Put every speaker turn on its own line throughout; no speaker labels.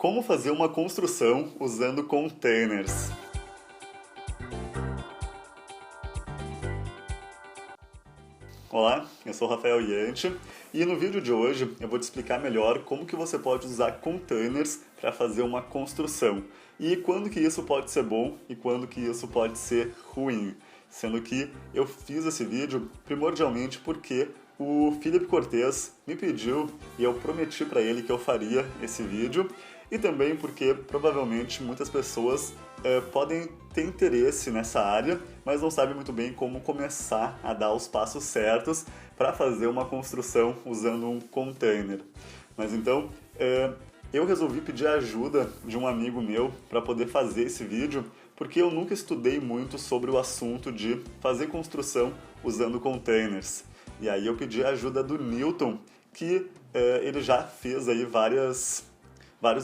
Como fazer uma construção usando containers. Olá, eu sou o Rafael Yanti e no vídeo de hoje eu vou te explicar melhor como que você pode usar containers para fazer uma construção e quando que isso pode ser bom e quando que isso pode ser ruim. Sendo que eu fiz esse vídeo primordialmente porque o Felipe Cortez me pediu e eu prometi para ele que eu faria esse vídeo e também porque provavelmente muitas pessoas podem ter interesse nessa área, mas não sabem muito bem como começar a dar os passos certos para fazer uma construção usando um container. Mas então, eu resolvi pedir a ajuda de um amigo meu para poder fazer esse vídeo, porque eu nunca estudei muito sobre o assunto de fazer construção usando containers. E aí eu pedi a ajuda do Newton, que ele já fez aí vários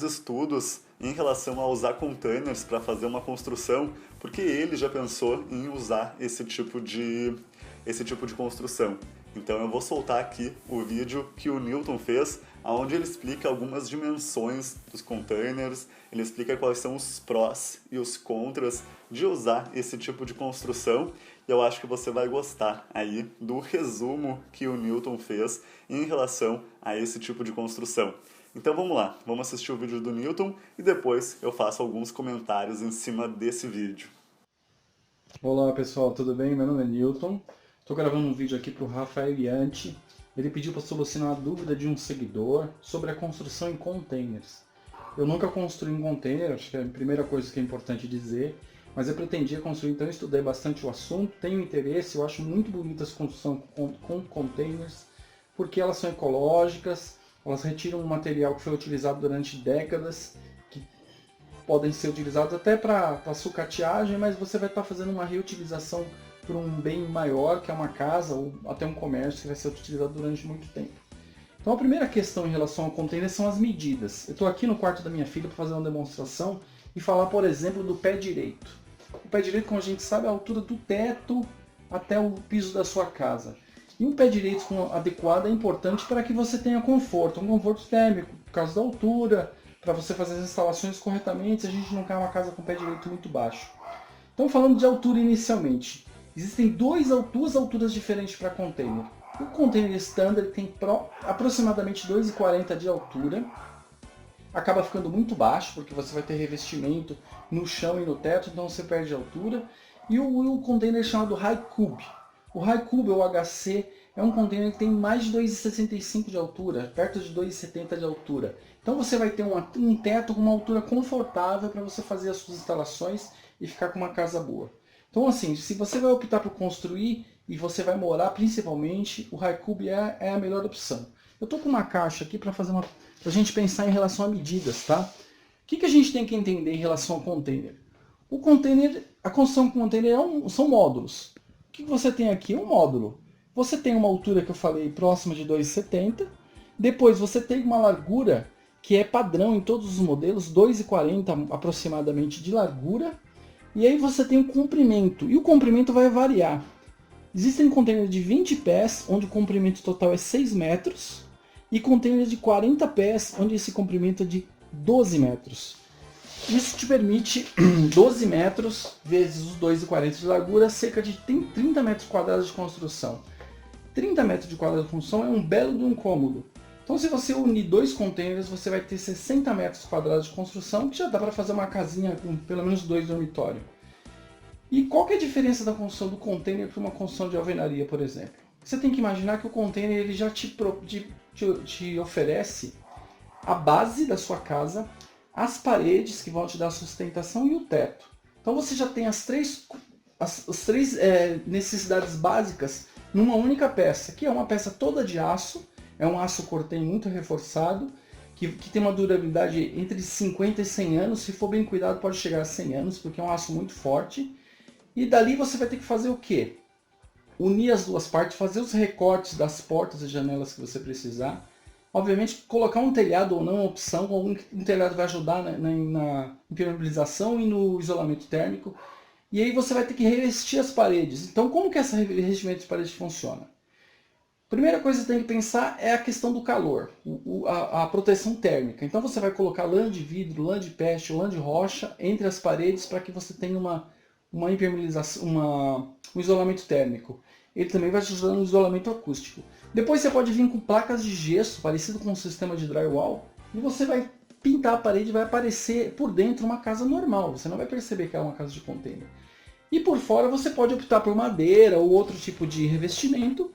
estudos em relação a usar containers para fazer uma construção, porque ele já pensou em usar esse tipo de construção. Então eu vou soltar aqui o vídeo que o Newton fez, onde ele explica algumas dimensões dos containers, ele explica quais são os prós e os contras de usar esse tipo de construção, e eu acho que você vai gostar aí do resumo que o Newton fez em relação a esse tipo de construção. Então vamos lá, vamos assistir o vídeo do Newton e depois eu faço alguns comentários em cima desse vídeo.
Olá pessoal, tudo bem? Meu nome é Newton. Estou gravando um vídeo aqui para o Rafael Yanti. Ele pediu para solucionar a dúvida de um seguidor sobre a construção em containers. Eu nunca construí um container, acho que é a primeira coisa que é importante dizer, mas eu pretendia construir, então eu estudei bastante o assunto, tenho interesse, eu acho muito bonita essa construção com containers, porque elas são ecológicas, elas retiram um material que foi utilizado durante décadas, que podem ser utilizados até para sucateagem, mas você vai estar fazendo uma reutilização para um bem maior, que é uma casa ou até um comércio que vai ser utilizado durante muito tempo. Então a primeira questão em relação ao container são as medidas. Eu estou aqui no quarto da minha filha para fazer uma demonstração e falar, por exemplo, do pé direito. O pé direito, como a gente sabe, é a altura do teto até o piso da sua casa. E um pé direito adequado é importante para que você tenha conforto, um conforto térmico, por causa da altura, para você fazer as instalações corretamente, se a gente não quer uma casa com pé direito muito baixo. Então falando de altura inicialmente, existem duas alturas diferentes para container. O container standard tem aproximadamente 2,40 de altura, acaba ficando muito baixo, porque você vai ter revestimento no chão e no teto, então você perde altura. E o container chamado High Cube. O High Cube, ou HC, é um container que tem mais de 2,65 de altura, perto de 2,70 de altura. Então você vai ter um teto com uma altura confortável para você fazer as suas instalações e ficar com uma casa boa. Então assim, se você vai optar por construir e você vai morar principalmente, o High Cube é a melhor opção. Eu estou com uma caixa aqui para a gente pensar em relação a medidas, tá? O que a gente tem que entender em relação ao container? O container, a construção com container são módulos. O que você tem aqui? Um módulo. Você tem uma altura que eu falei próxima de 2,70. Depois você tem uma largura que é padrão em todos os modelos, 2,40 aproximadamente de largura. E aí você tem o comprimento. E o comprimento vai variar. Existem containers de 20 pés, onde o comprimento total é 6 metros. E containers de 40 pés, onde esse comprimento é de 12 metros. Isso te permite 12 metros vezes os 2,40 de largura, cerca de 30 metros quadrados de construção. 30 metros quadrados de construção é um belo de um cômodo. Então se você unir dois containers, você vai ter 60 metros quadrados de construção, que já dá para fazer uma casinha com pelo menos 2 dormitórios. E qual que é a diferença da construção do container para uma construção de alvenaria, por exemplo? Você tem que imaginar que o container ele já te oferece a base da sua casa, as paredes que vão te dar sustentação e o teto. Então você já tem as três necessidades básicas numa única peça, que é uma peça toda de aço, é um aço cortem muito reforçado, que tem uma durabilidade entre 50 e 100 anos, se for bem cuidado pode chegar a 100 anos, porque é um aço muito forte. E dali você vai ter que fazer o quê? Unir as duas partes, fazer os recortes das portas e janelas que você precisar. Obviamente, colocar um telhado ou não é uma opção, um telhado vai ajudar na impermeabilização e no isolamento térmico. E aí você vai ter que revestir as paredes. Então, como que esse revestimento de paredes funciona? Primeira coisa que você tem que pensar é a questão do calor, a proteção térmica. Então você vai colocar lã de vidro, lã de peste, lã de rocha entre as paredes para que você tenha uma impermeabilização, um isolamento térmico. Ele também vai te ajudar no isolamento acústico. Depois você pode vir com placas de gesso, parecido com um sistema de drywall, e você vai pintar a parede e vai aparecer por dentro uma casa normal. Você não vai perceber que é uma casa de container. E por fora você pode optar por madeira ou outro tipo de revestimento.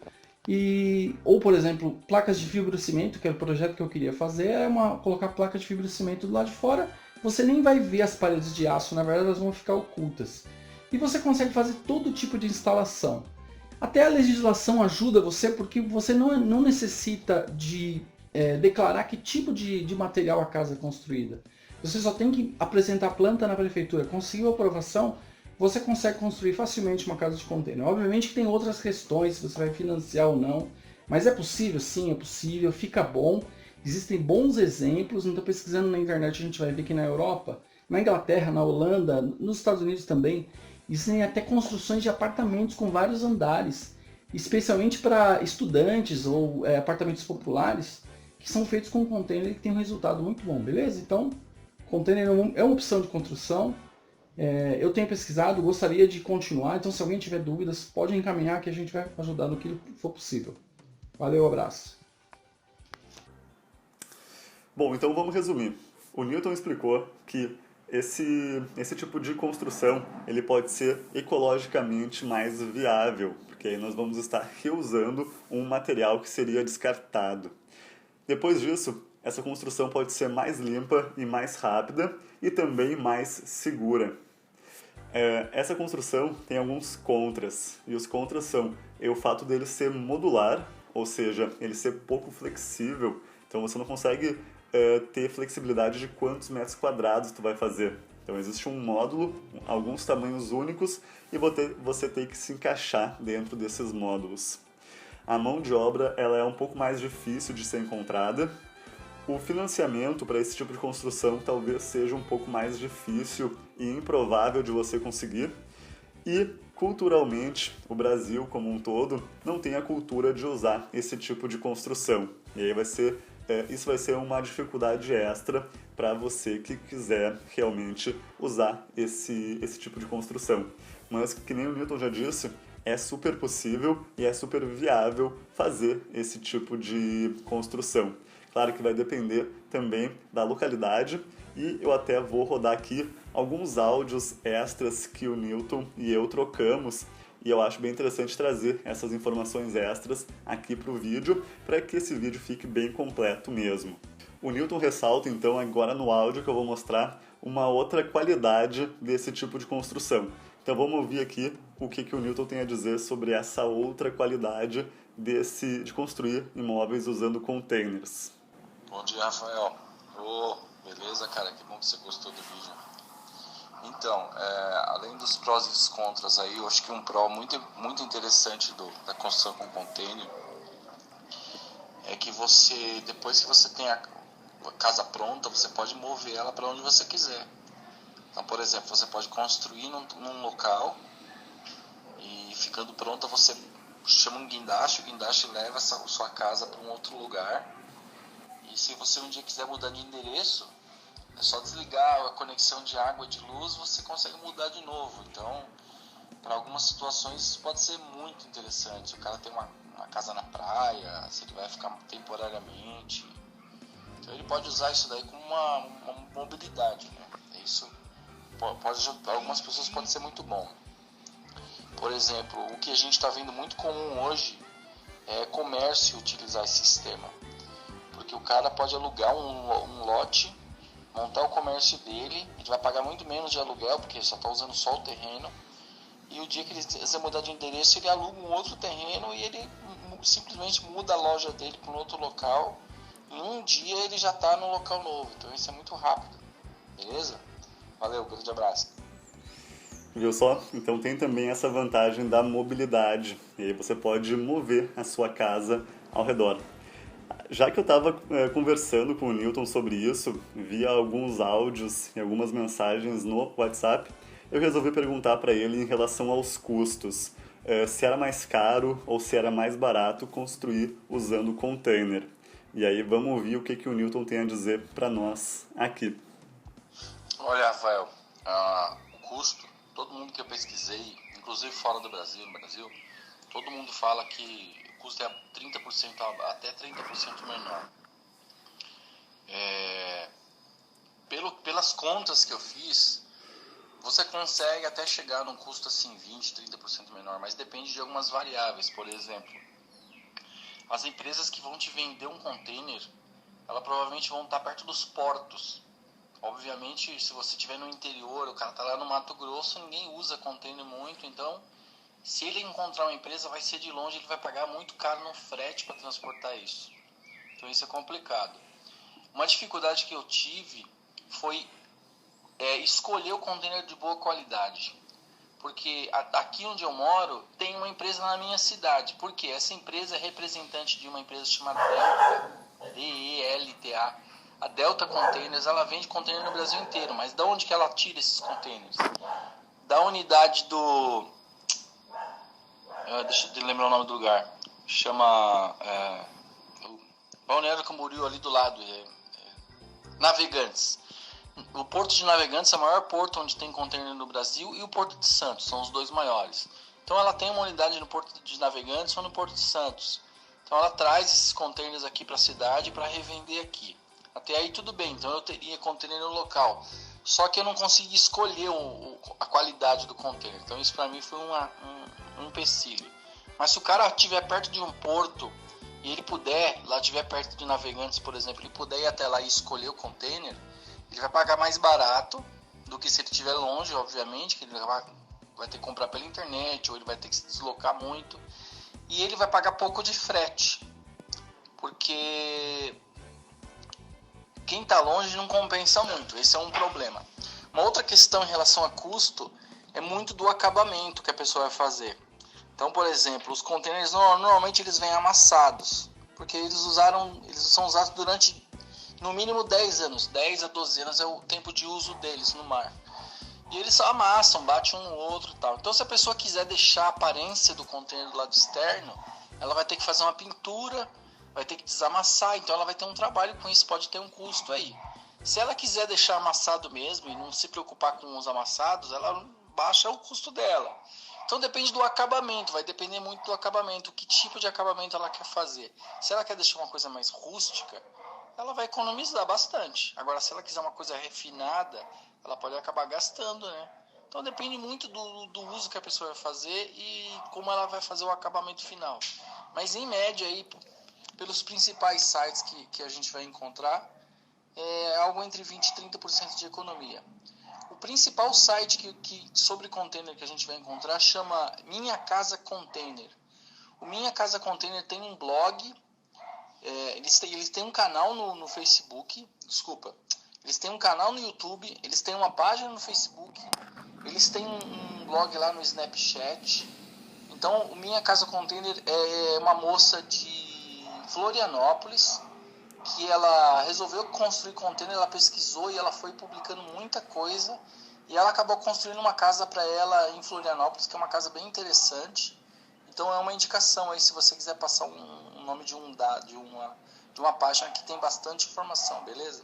Ou, por exemplo, placas de fibrocimento, que era o projeto que eu queria fazer, colocar placa de fibrocimento do lado de fora. Você nem vai ver as paredes de aço, na verdade elas vão ficar ocultas. E você consegue fazer todo tipo de instalação. Até a legislação ajuda você, porque você não necessita de declarar que tipo de material a casa é construída. Você só tem que apresentar a planta na prefeitura, conseguiu a aprovação, você consegue construir facilmente uma casa de container. Obviamente que tem outras questões, se você vai financiar ou não, mas é possível? Sim, é possível, fica bom. Existem bons exemplos, então pesquisando na internet a gente vai ver que na Europa, na Inglaterra, na Holanda, nos Estados Unidos também, existem até construções de apartamentos com vários andares, especialmente para estudantes ou apartamentos populares, que são feitos com container e que tem um resultado muito bom, beleza? Então, container é uma opção de construção. Eu tenho pesquisado, gostaria de continuar, então se alguém tiver dúvidas, pode encaminhar que a gente vai ajudar no que for possível. Valeu, abraço.
Bom, então vamos resumir. O Newton explicou que esse tipo de construção ele pode ser ecologicamente mais viável, porque aí nós vamos estar reusando um material que seria descartado. Depois disso, essa construção pode ser mais limpa e mais rápida e também mais segura. Essa construção tem alguns contras, e os contras são o fato dele ser modular, ou seja, ele ser pouco flexível, então você não consegue ter flexibilidade de quantos metros quadrados tu vai fazer. Então existe um módulo, alguns tamanhos únicos, e você tem que se encaixar dentro desses módulos. A mão de obra ela é um pouco mais difícil de ser encontrada. O financiamento para esse tipo de construção talvez seja um pouco mais difícil e improvável de você conseguir. E, culturalmente, o Brasil como um todo não tem a cultura de usar esse tipo de construção. E aí isso vai ser uma dificuldade extra para você que quiser realmente usar esse tipo de construção. Mas, que nem o Newton já disse, é super possível e é super viável fazer esse tipo de construção. Claro que vai depender também da localidade e eu até vou rodar aqui alguns áudios extras que o Newton e eu trocamos e eu acho bem interessante trazer essas informações extras aqui para o vídeo para que esse vídeo fique bem completo mesmo. O Newton ressalta então agora no áudio que eu vou mostrar uma outra qualidade desse tipo de construção. Então vamos ouvir aqui o que o Newton tem a dizer sobre essa outra qualidade de construir imóveis usando containers.
Bom dia, Rafael. Beleza, cara? Que bom que você gostou do vídeo. Então, além dos prós e dos contras aí, eu acho que um pró muito, muito interessante da construção com container é que você, depois que você tem a casa pronta, você pode mover ela para onde você quiser. Então, por exemplo, você pode construir num local e ficando pronta você chama um guindaste, o guindaste leva a sua casa para um outro lugar. E se você um dia quiser mudar de endereço, é só desligar a conexão de água e de luz, você consegue mudar de novo. Então, para algumas situações isso pode ser muito interessante. O cara tem uma casa na praia, se ele vai ficar temporariamente. Então ele pode usar isso daí como uma mobilidade, né? Isso algumas pessoas pode ser muito bom. Por exemplo, o que a gente está vendo muito comum hoje é comércio utilizar esse sistema. Porque o cara pode alugar um lote, montar o comércio dele, ele vai pagar muito menos de aluguel, porque ele só está usando só o terreno, e o dia que ele quiser mudar de endereço, ele aluga um outro terreno e ele simplesmente muda a loja dele para um outro local, e um dia ele já está no local novo. Então isso é muito rápido, beleza? Valeu, grande abraço.
Viu só? Então tem também essa vantagem da mobilidade, e aí você pode mover a sua casa ao redor. Já que eu estava conversando com o Newton sobre isso, via alguns áudios e algumas mensagens no WhatsApp, eu resolvi perguntar para ele em relação aos custos. se era mais caro ou se era mais barato construir usando container. E aí vamos ouvir o que o Newton tem a dizer para nós aqui.
Olha, Rafael, o custo, todo mundo que eu pesquisei, inclusive fora do Brasil, no Brasil, todo mundo fala que o custo é 30%, até 30% menor. Pelas contas que eu fiz, você consegue até chegar num custo assim 20%, 30% menor, mas depende de algumas variáveis. Por exemplo, as empresas que vão te vender um container, elas provavelmente vão estar perto dos portos. Obviamente, se você estiver no interior, o cara está lá no Mato Grosso, ninguém usa container muito, então se ele encontrar uma empresa, vai ser de longe, ele vai pagar muito caro no frete para transportar isso. Então isso é complicado. Uma dificuldade que eu tive foi escolher o container de boa qualidade. Porque aqui onde eu moro, tem uma empresa na minha cidade. Porque essa empresa é representante de uma empresa chamada Delta, DELTA. A Delta Containers, ela vende container no Brasil inteiro. Mas de onde que ela tira esses containers? Da unidade do... deixa eu lembrar o nome do lugar. Chama... Balneário Camboriú, ali do lado. Navegantes. O Porto de Navegantes é o maior porto onde tem container no Brasil, e o Porto de Santos, são os dois maiores. Então ela tem uma unidade no Porto de Navegantes ou no Porto de Santos. Então ela traz esses containers aqui para a cidade para revender aqui. Até aí tudo bem, então eu teria container no local. Só que eu não consegui escolher a qualidade do container. Então isso para mim foi um empecilho. Mas se o cara estiver perto de um porto e ele puder, lá estiver perto de Navegantes, por exemplo, ele puder ir até lá e escolher o container, ele vai pagar mais barato do que se ele estiver longe, obviamente, que ele vai ter que comprar pela internet, ou ele vai ter que se deslocar muito. E ele vai pagar pouco de frete, porque quem está longe não compensa muito, esse é um problema. Uma outra questão em relação a custo é muito do acabamento que a pessoa vai fazer. Então, por exemplo, os containers normalmente eles vêm amassados, porque eles são usados durante no mínimo 10 anos, 10 a 12 anos é o tempo de uso deles no mar. E eles amassam, batem um no outro e tal. Então, se a pessoa quiser deixar a aparência do container do lado externo, ela vai ter que fazer uma pintura, vai ter que desamassar, então ela vai ter um trabalho com isso, pode ter um custo aí. Se ela quiser deixar amassado mesmo e não se preocupar com os amassados, ela baixa o custo dela. Então depende do acabamento, vai depender muito do acabamento, que tipo de acabamento ela quer fazer. Se ela quer deixar uma coisa mais rústica, ela vai economizar bastante. Agora, se ela quiser uma coisa refinada, ela pode acabar gastando, né? Então depende muito do uso que a pessoa vai fazer e como ela vai fazer o acabamento final. Mas em média, aí, pelos principais sites que a gente vai encontrar, é algo entre 20% e 30% de economia. O principal site sobre container que a gente vai encontrar chama Minha Casa Container. O Minha Casa Container tem um blog, eles têm um canal no Facebook, eles têm um canal no YouTube, eles têm uma página no Facebook, eles têm um blog lá no Snapchat. Então, o Minha Casa Container é uma moça de Florianópolis, que ela resolveu construir container, ela pesquisou e ela foi publicando muita coisa, e ela acabou construindo uma casa para ela em Florianópolis, que é uma casa bem interessante. Então é uma indicação aí, se você quiser passar um nome de uma página que tem bastante informação, beleza?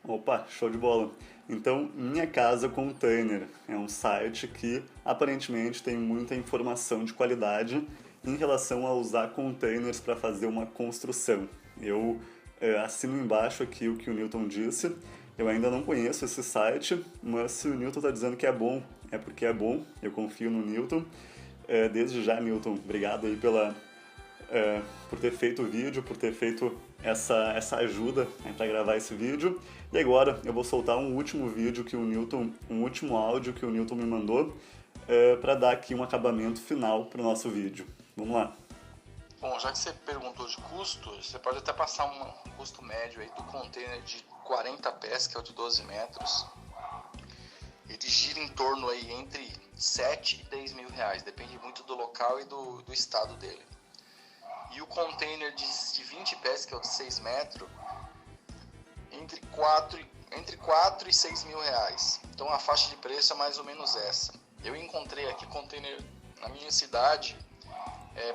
Opa, show de bola! Então, Minha Casa Container é um site que aparentemente tem muita informação de qualidade em relação a usar containers para fazer uma construção. Eu assino embaixo aqui o que o Newton disse. Eu ainda não conheço esse site, mas se o Newton está dizendo que é bom, é porque é bom. Eu confio no Newton. Desde já, Newton, obrigado aí por ter feito o vídeo, por ter feito essa ajuda para gravar esse vídeo. E agora eu vou soltar um último vídeo um último áudio que o Newton me mandou para dar aqui um acabamento final para o nosso vídeo. Vamos lá.
Bom, já que você perguntou de custo, você pode até passar um custo médio aí do container de 40 pés, que é o de 12 metros. Ele gira em torno aí entre 7 e 10 mil reais, depende muito do local e do estado dele. E o container de 20 pés, que é o de 6 metros, entre 4 e 6 mil reais. Então a faixa de preço é mais ou menos essa. Eu encontrei aqui container na minha cidade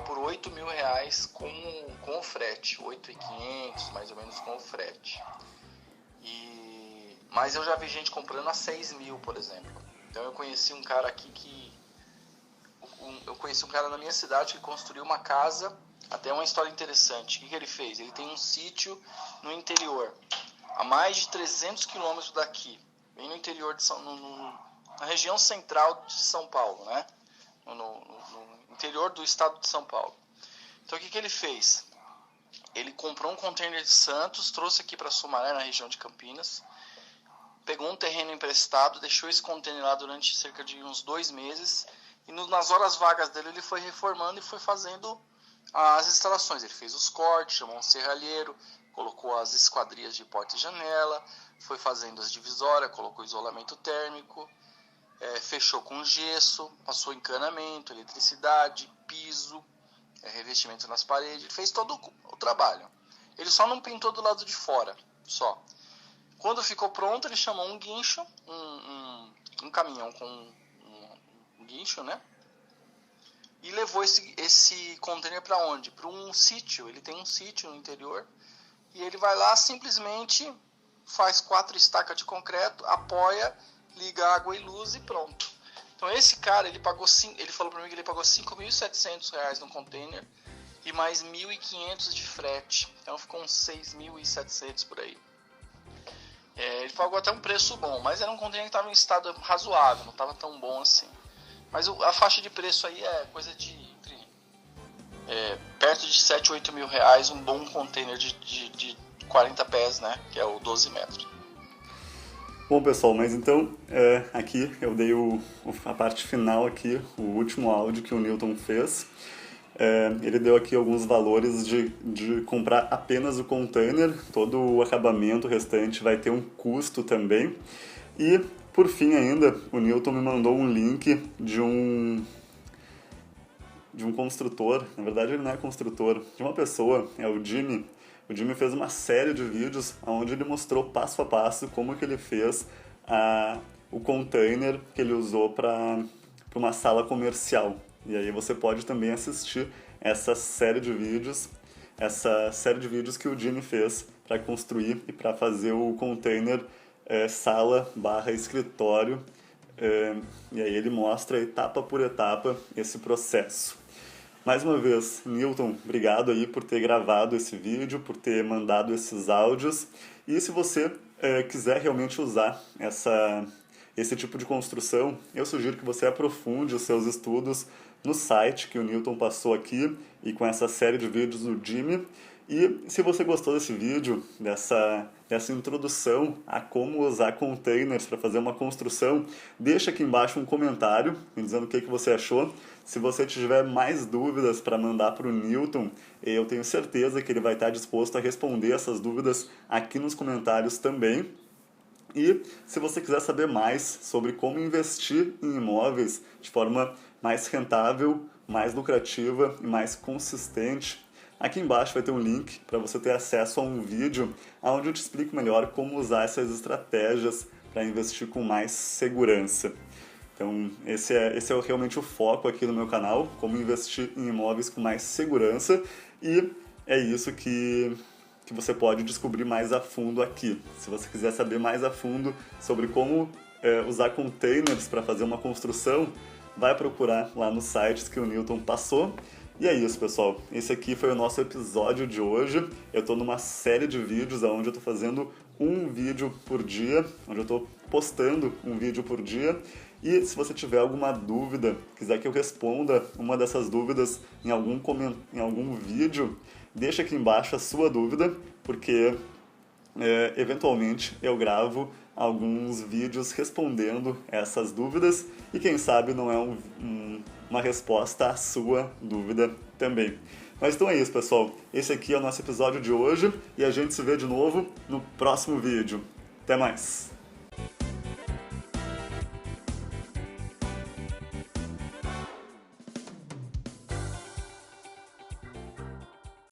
por R$8.000 com o frete, 8.500 mais ou menos com o frete. Mas eu já vi gente comprando a 6.000, por exemplo. Então eu conheci um cara na minha cidade que construiu uma casa, até uma história interessante. O que ele fez? Ele tem um sítio no interior, a mais de 300 quilômetros daqui, bem no interior na região central de São Paulo, né? No interior do estado de São Paulo. Então o que ele fez? Ele comprou um container de Santos, trouxe aqui para Sumaré, na região de Campinas, pegou um terreno emprestado, deixou esse container lá durante cerca de uns 2 meses, e nas horas vagas dele ele foi reformando e foi fazendo as instalações. Ele fez os cortes, chamou um serralheiro, colocou as esquadrias de porta e janela, foi fazendo as divisórias, colocou isolamento térmico, fechou com gesso, passou encanamento, eletricidade, piso, revestimento nas paredes. Ele fez todo o trabalho. Ele só não pintou do lado de fora, só. Quando ficou pronto, ele chamou um guincho, um caminhão com um guincho, né? E levou esse container para onde? Para um sítio. Ele tem um sítio no interior. E ele vai lá, simplesmente faz 4 estacas de concreto, apoia, liga água e luz e pronto. Então esse cara, ele falou para mim que ele pagou R$5.700 no container e mais R$1.500 de frete. Então ficou uns R$6.700 por aí. Ele pagou até um preço bom, mas era um container que estava em estado razoável, não estava tão bom assim. Mas a faixa de preço aí é coisa de perto de R$7.000 a R$8.000, um bom container de 40 pés, né? Que é o 12 metros.
Bom, pessoal, mas então aqui eu dei a parte final aqui, o último áudio que o Newton fez. Ele deu aqui alguns valores de comprar apenas o container, todo o acabamento restante vai ter um custo também. E, por fim ainda, o Newton me mandou um link de um construtor, na verdade ele não é construtor, de uma pessoa, é o Jimmy. O Jimmy fez uma série de vídeos onde ele mostrou passo a passo como que ele fez o container que ele usou para uma sala comercial. E aí você pode também assistir essa série de vídeos que o Jimmy fez para construir e para fazer o container sala/escritório. E aí ele mostra etapa por etapa esse processo. Mais uma vez, Newton, obrigado aí por ter gravado esse vídeo, por ter mandado esses áudios. E se você quiser realmente usar esse tipo de construção, eu sugiro que você aprofunde os seus estudos no site que o Newton passou aqui e com essa série de vídeos do Jimmy. E se você gostou desse vídeo, dessa introdução a como usar containers para fazer uma construção, deixa aqui embaixo um comentário me dizendo o que você achou. Se você tiver mais dúvidas para mandar para o Newton, eu tenho certeza que ele vai estar disposto a responder essas dúvidas aqui nos comentários também. E se você quiser saber mais sobre como investir em imóveis de forma mais rentável, mais lucrativa e mais consistente, aqui embaixo vai ter um link para você ter acesso a um vídeo onde eu te explico melhor como usar essas estratégias para investir com mais segurança. Então, esse é realmente o foco aqui no meu canal, como investir em imóveis com mais segurança, e é isso que você pode descobrir mais a fundo aqui. Se você quiser saber mais a fundo sobre como usar containers para fazer uma construção, vai procurar lá nos sites que o Newton passou. E é isso, pessoal. Esse aqui foi o nosso episódio de hoje. Eu estou numa série de vídeos onde eu estou fazendo um vídeo por dia, onde eu estou postando um vídeo por dia. E se você tiver alguma dúvida, quiser que eu responda uma dessas dúvidas em algum vídeo, deixa aqui embaixo a sua dúvida, porque eventualmente eu gravo alguns vídeos respondendo essas dúvidas e quem sabe não é uma resposta à sua dúvida também. Mas então é isso, pessoal. Esse aqui é o nosso episódio de hoje e a gente se vê de novo no próximo vídeo. Até mais!